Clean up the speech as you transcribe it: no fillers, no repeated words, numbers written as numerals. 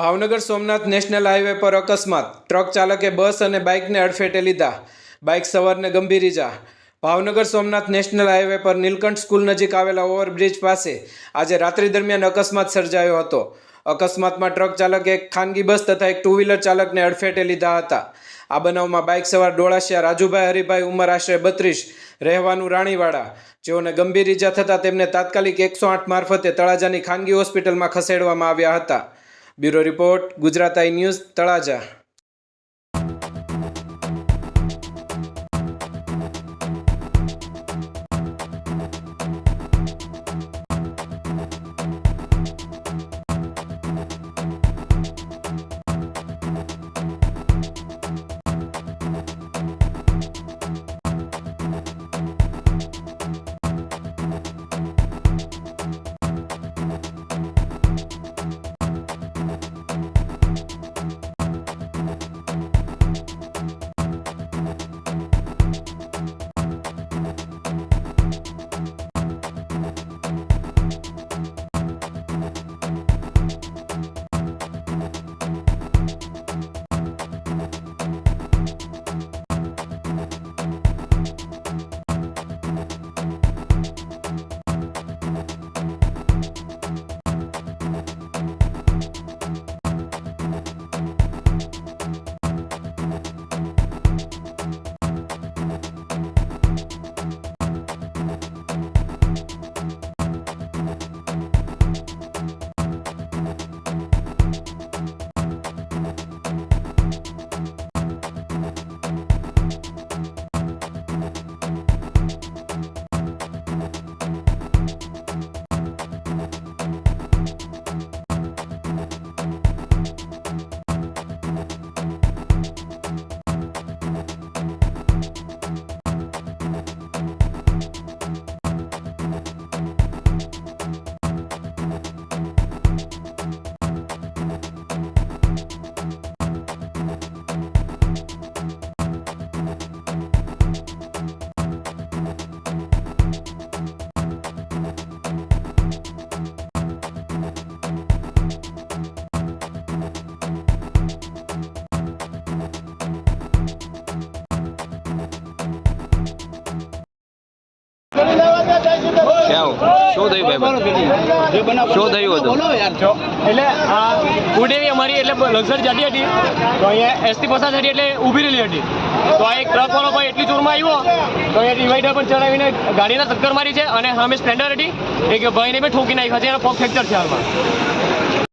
Bhavnagar Somnath national highway પર અકસ્માત, truck ચાલકે બસ અને બાઇકને અડફેટે લીધા, બાઇક સવારને ગંભીર ઇજા। ભાવનગર સોમનાથ નેશનલ હાઈવે પર નીલકંઠ સ્કૂલ નજીક આવેલા ઓવરબ્રિજ પાસે આજે રાત્રિ દરમિયાન અકસ્માત સર્જાયો હતો। અકસ્માતમાં ટ્રક ચાલકે એક ખાનગી બસ તથા એક ટુ વ્હીલર ચાલકને અડફેટે લીધા હતા। આ બનાવમાં બાઇક સવાર ડોળાશિયા રાજુભાઈ હરિભાઈ ઉંમર આશરે 32 રહેવાનું રાણીવાડા, જેઓને ગંભીર ઇજા થતાં તેમને તાત્કાલિક 108 મારફતે તળાજાની ખાનગી હોસ્પિટલમાં ખસેડવામાં આવ્યા હતા। બ્યુરો રિપોર્ટ, ગુજરાત આઈ ન્યૂઝ, તળાજા। શું થયું ભાઈ? શું થયું હતું? એટલે આ ઉડેવી અમારી એટલે લક્ઝરી જતી હતી તો અહીંયા એસટી પસાર થતી એટલે ઊભી રહેલી હતી તો આ એક ટ્રકવાળો ભાઈ એટલી જોરમાં આવ્યો તો અહીંયા ડિવાઈડર પર ચડાવીને ગાડીના ટક્કર મારી છે અને સામે સ્પ્લેન્ડર હતી એક ભાઈને બી ઠોકી નાખ્યા છે, એનો પગ ફ્રેક્ચર છે હાલમાં।